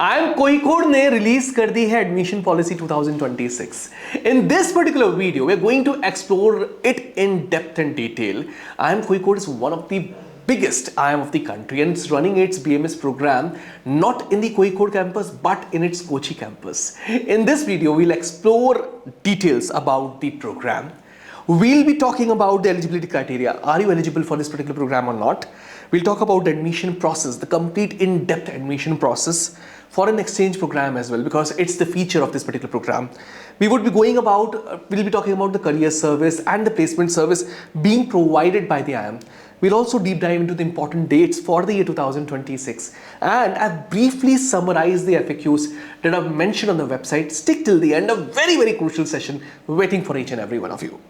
IIM Kozhikode ने release कर दी है admission policy 2026. In this particular video, we are going to explore it in depth and detail. IIM Kozhikode is one of the biggest IIM of the country and it's running its BMS program not in the Kozhikode campus but in its Kochi campus. In this video, we'll explore details about the program. We'll be talking about the eligibility criteria. Are you eligible for this particular program or not? We'll talk about the admission process, the complete in-depth admission process for an exchange program as well, because it's the feature of this particular program. We'll be talking about the career service and the placement service being provided by the IIM. We'll also deep dive into the important dates for the year 2026. And I've briefly summarized the FAQs that I've mentioned on the website. Stick till the end, a very, very crucial session waiting for each and every one of you.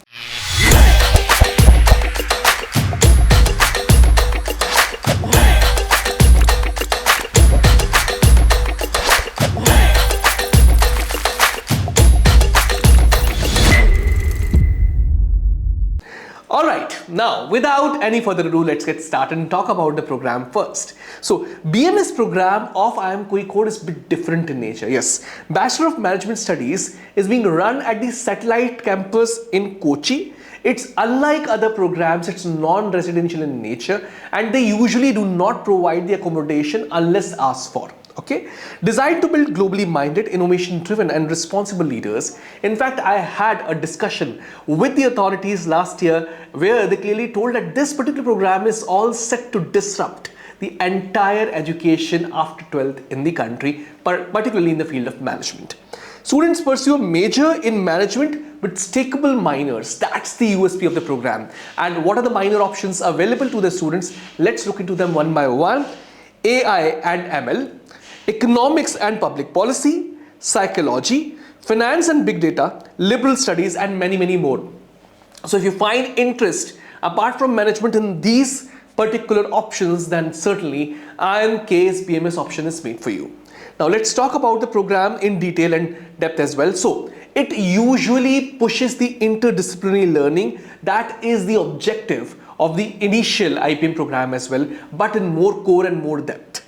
Alright, now without any further ado, let's get started and talk about the program first. So, BMS program of IIM Kozhikode is a bit different in nature. Yes, Bachelor of Management Studies is being run at the satellite campus in Kochi. It's unlike other programs, it's non-residential in nature and they usually do not provide the accommodation unless asked for. Okay, designed to build globally minded, innovation driven and responsible leaders. In fact, I had a discussion with the authorities last year where they clearly told that this particular program is all set to disrupt the entire education after 12th in the country, particularly in the field of management. Students pursue a major in management with stackable minors. That's the USP of the program. And what are the minor options available to the students? Let's look into them one by one. AI and ML, economics and public policy, psychology, finance and big data, liberal studies and many, many more. So if you find interest apart from management in these particular options, then certainly IIM K's BMS option is made for you. Now let's talk about the program in detail and depth as well. So it usually pushes the interdisciplinary learning. That is the objective of the initial IPM program as well, but in more core and more depth.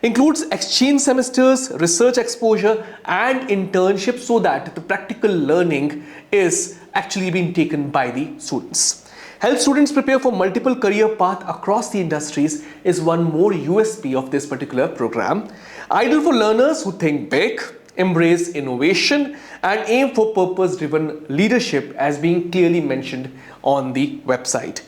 Includes exchange semesters, research exposure and internship so that the practical learning is actually being taken by the students. Help students prepare for multiple career paths across the industries is one more USP of this particular program. Ideal for learners who think big, embrace innovation and aim for purpose-driven leadership as being clearly mentioned on the website.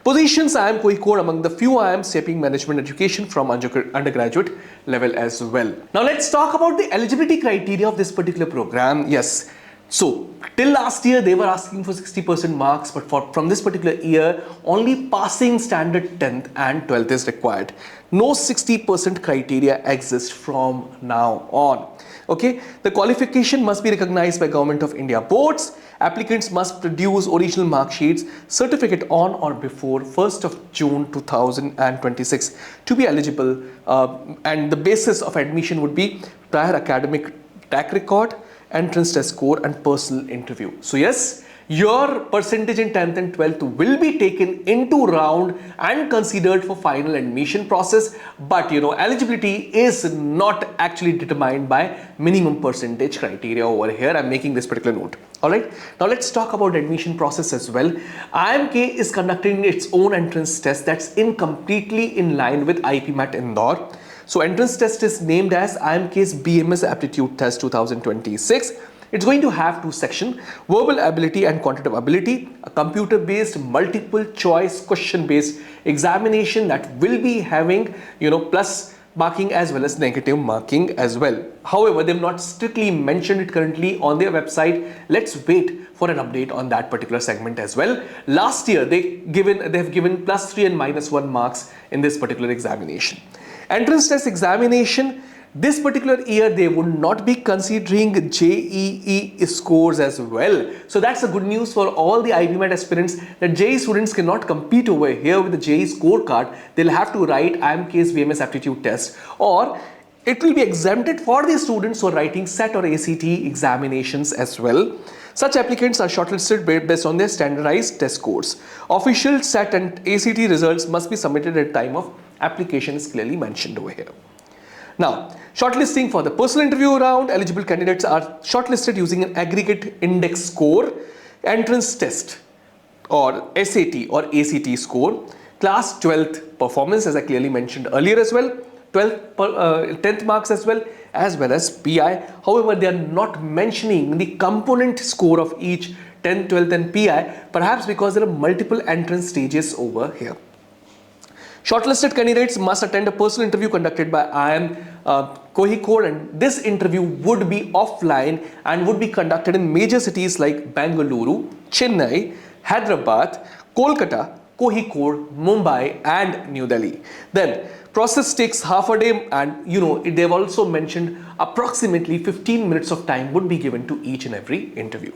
Positions IIM Kozhikode among the few IIMs shaping management education from undergraduate level as well. Now let's talk about the eligibility criteria of this particular program. Yes, so till last year they were asking for 60% marks, but from this particular year only passing standard 10th and 12th is required. No 60% criteria exists from now on. Okay, the qualification must be recognized by Government of India boards. Applicants must produce original mark sheets, certificate on or before 1st of June 2026 to be eligible, and the basis of admission would be prior academic track record, entrance test score and personal interview. So yes, your percentage in 10th and 12th will be taken into round and considered for final admission process, but eligibility is not actually determined by minimum percentage criteria over here. I'm making this particular note. Alright, now let's talk about admission process as well. IIM K is conducting its own entrance test that's completely in line with IPMAT Indore. So entrance test is named as IIM K's BMS Aptitude Test 2026. It's going to have two sections, verbal ability and quantitative ability, a computer-based multiple choice question-based examination that will be having plus marking as well as negative marking as well. However, they've not strictly mentioned it currently on their website. Let's wait for an update on that particular segment as well. Last year they've given +3 and -1 marks in this particular examination. Entrance test examination, this particular year they would not be considering JEE scores as well. So that's a good news for all the IPMAT aspirants that JEE students cannot compete over here with the JEE scorecard. They'll have to write IIM K's BMS aptitude test, or it will be exempted for the students who are writing SET or ACT examinations as well. Such applicants are shortlisted based on their standardized test scores. Official SET and ACT results must be submitted at time of application is clearly mentioned over here. Now, shortlisting for the personal interview round, eligible candidates are shortlisted using an aggregate index score, entrance test or SAT or ACT score, class 12th performance as I clearly mentioned earlier as well, 10th marks as well as PI. However, they are not mentioning the component score of each 10th, 12th and PI, perhaps because there are multiple entrance stages over here. Shortlisted candidates must attend a personal interview conducted by IIM Kozhikode, and this interview would be offline and would be conducted in major cities like Bengaluru, Chennai, Hyderabad, Kolkata, Kozhikode, Mumbai and New Delhi. Then process takes half a day, and they've also mentioned approximately 15 minutes of time would be given to each and every interview.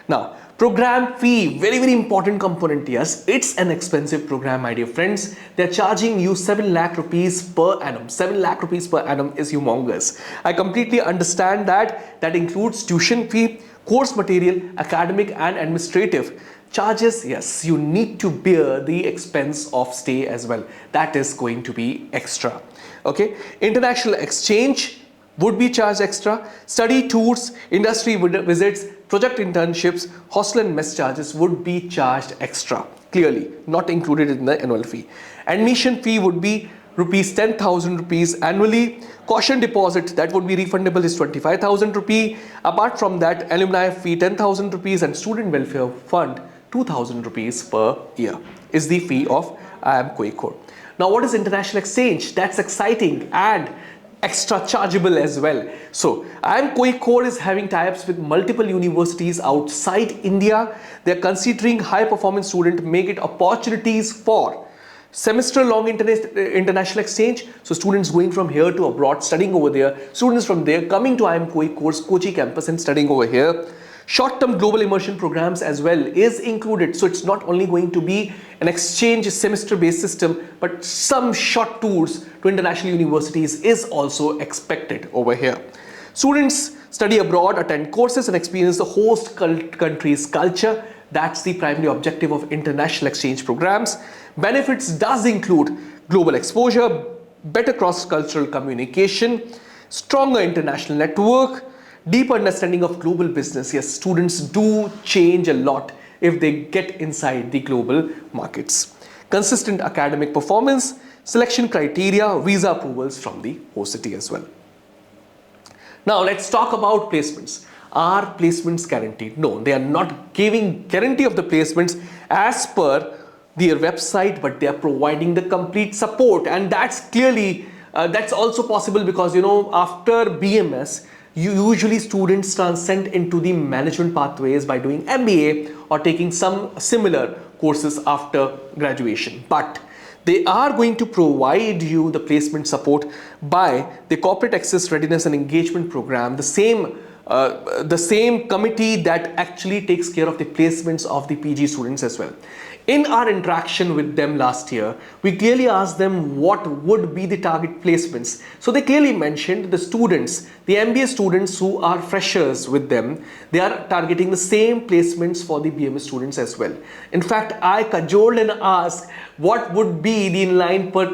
Now, program fee, very important component. Yes, it's an expensive program, my dear friends. They're charging you 7 lakh rupees per annum. 7 lakh rupees per annum is humongous. I completely understand that. That includes tuition fee, course material, academic and administrative charges. Yes, you need to bear the expense of stay as well. That is going to be extra. Okay, international exchange would be charged extra. Study tours, industry visits, project internships, hostel and mess charges would be charged extra. Clearly not included in the annual fee. Admission fee would be rupees 10,000 rupees annually. Caution deposit that would be refundable is 25,000 rupee. Apart from that, alumni fee 10,000 rupees and student welfare fund 2,000 rupees per year is the fee of IIM Kozhikode. Now, what is international exchange? That's exciting and extra chargeable as well. So IIM Kozhikode is having tie-ups with multiple universities outside India. They're considering high performance students, make it opportunities for semester-long international exchange. So students going from here to abroad, studying over there, students from there coming to IIM Kozhikode's Kochi campus and studying over here. Short-term global immersion programs as well is included. So it's not only going to be an exchange semester-based system, but some short tours to international universities is also expected over here. Students study abroad, attend courses and experience the host country's culture. That's the primary objective of international exchange programs. Benefits does include global exposure, better cross-cultural communication, stronger international network, deep understanding of global business. Yes, students do change a lot if they get inside the global markets. Consistent academic performance, selection criteria, visa approvals from the host city as well. Now let's talk about placements. Are placements guaranteed? No, they are not giving guarantee of the placements as per their website, but they are providing the complete support, and that's clearly that's also possible because after BMS usually students transcend into the management pathways by doing MBA or taking some similar courses after graduation. But they are going to provide you the placement support by the Corporate Access Readiness and Engagement Program, the same committee that actually takes care of the placements of the PG students as well. In our interaction with them last year, we clearly asked them what would be the target placements. So they clearly mentioned the students, the MBA students who are freshers with them, they are targeting the same placements for the BMS students as well. In fact, I cajoled and asked what would be the inline per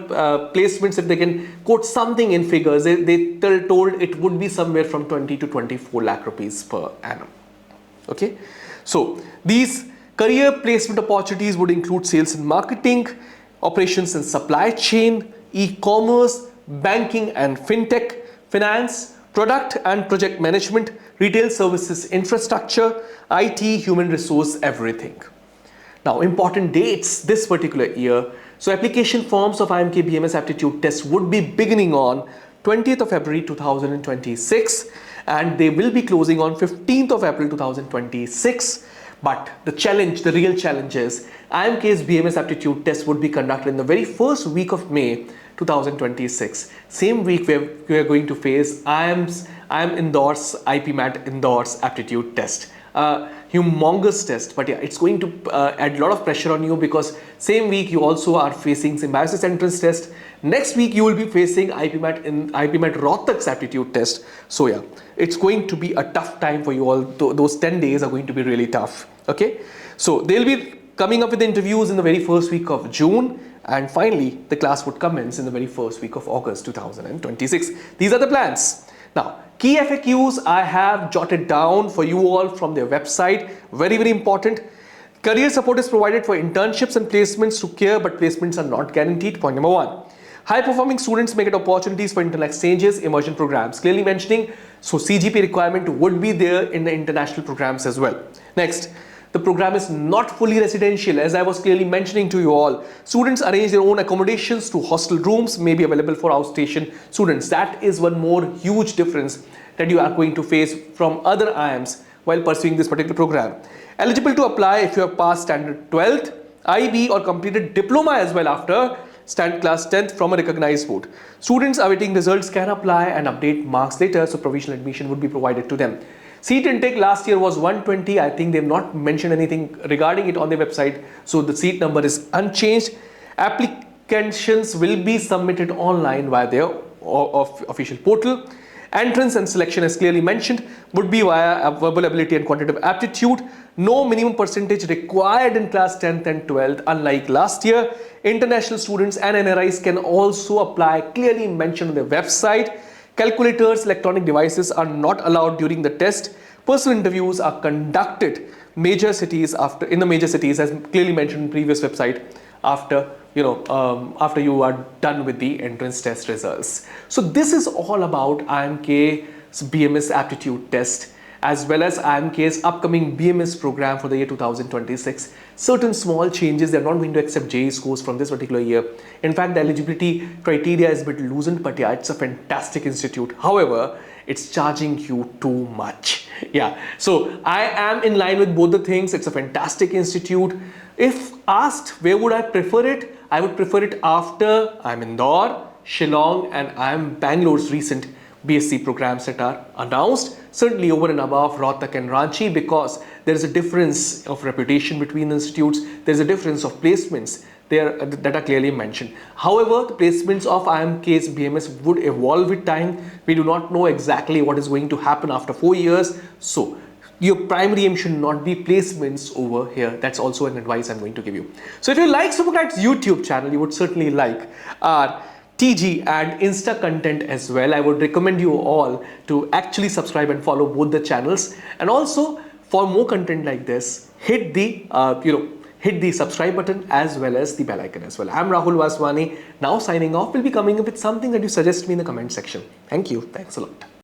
placements if they can quote something in figures. They told it would be somewhere from 20 to 24 lakh rupees per annum. Okay, so these career placement opportunities would include sales and marketing, operations and supply chain, e-commerce, banking and fintech, finance, product and project management, retail services, infrastructure, IT, human resource, everything. Now, important dates this particular year. So application forms of IIMK BMS aptitude test would be beginning on 20th of February 2026 and they will be closing on 15th of April 2026. But the challenge, the real challenge is IIMK's BMS aptitude test would be conducted in the very first week of May 2026. Same week we are going to face IIM Indore's IPMAT Indore's aptitude test. Humongous test, but yeah, it's going to add a lot of pressure on you because same week you also are facing symbiosis entrance test. Next week you will be facing IPMAT Rohtak's aptitude test. So yeah, it's going to be a tough time for you all. Those 10 days are going to be really tough. Okay, so they'll be coming up with interviews in the very first week of June and finally the class would commence in the very first week of August 2026. These are the plans. Now, key FAQs I have jotted down for you all from their website. Very important. Career support is provided for internships and placements through CARE, but placements are not guaranteed. Point number 1. High performing students may get opportunities for internal exchanges, immersion programs. Clearly mentioning, so CGP requirement would be there in the international programs as well. Next, the program is not fully residential, as I was clearly mentioning to you all. Students arrange their own accommodations to hostel rooms, may be available for outstation students. That is one more huge difference that you are going to face from other IIMs while pursuing this particular program. Eligible to apply if you have passed standard 12th, IB or completed diploma as well after standard class 10th from a recognized board. Students awaiting results can apply and update marks later, so provisional admission would be provided to them. Seat intake last year was 120. I think they've not mentioned anything regarding it on their website, so the seat number is unchanged. Applications will be submitted online via their official portal. Entrance and selection, as clearly mentioned, would be via verbal ability and quantitative aptitude. No minimum percentage required in class 10th and 12th, unlike last year. International students and NRIs can also apply, clearly mentioned on their website. Calculators, electronic devices are not allowed during the test. Personal interviews are conducted in the major cities, as clearly mentioned in previous website, after you are done with the entrance test results. So this is all about IIMK's BMS aptitude test, as well as IIMK's upcoming BMS program for the year 2026. Certain small changes, they're not going to accept JEE scores from this particular year. In fact, the eligibility criteria is a bit loosened, but yeah, it's a fantastic institute. However, it's charging you too much. Yeah, so I am in line with both the things. It's a fantastic institute. If asked where would I prefer it, I would prefer it after IIM Indore, Shillong and IIM Bangalore's recent BSc programs that are announced, certainly over and above Rohtak and Ranchi, because there is a difference of reputation between the institutes. There is a difference of placements there that are clearly mentioned. However, the placements of IIMK's BMS would evolve with time. We do not know exactly what is going to happen after 4 years. So your primary aim should not be placements over here. That's also an advice I'm going to give you. So if you like Supergrads YouTube channel, you would certainly like our TG and Insta content as well. I would recommend you all to actually subscribe and follow both the channels. And also, for more content like this, hit the subscribe button as well as the bell icon as well. I'm Rahul Vaswani, now signing off. We'll be coming up with something that you suggest me in the comment section. Thank you. Thanks a lot.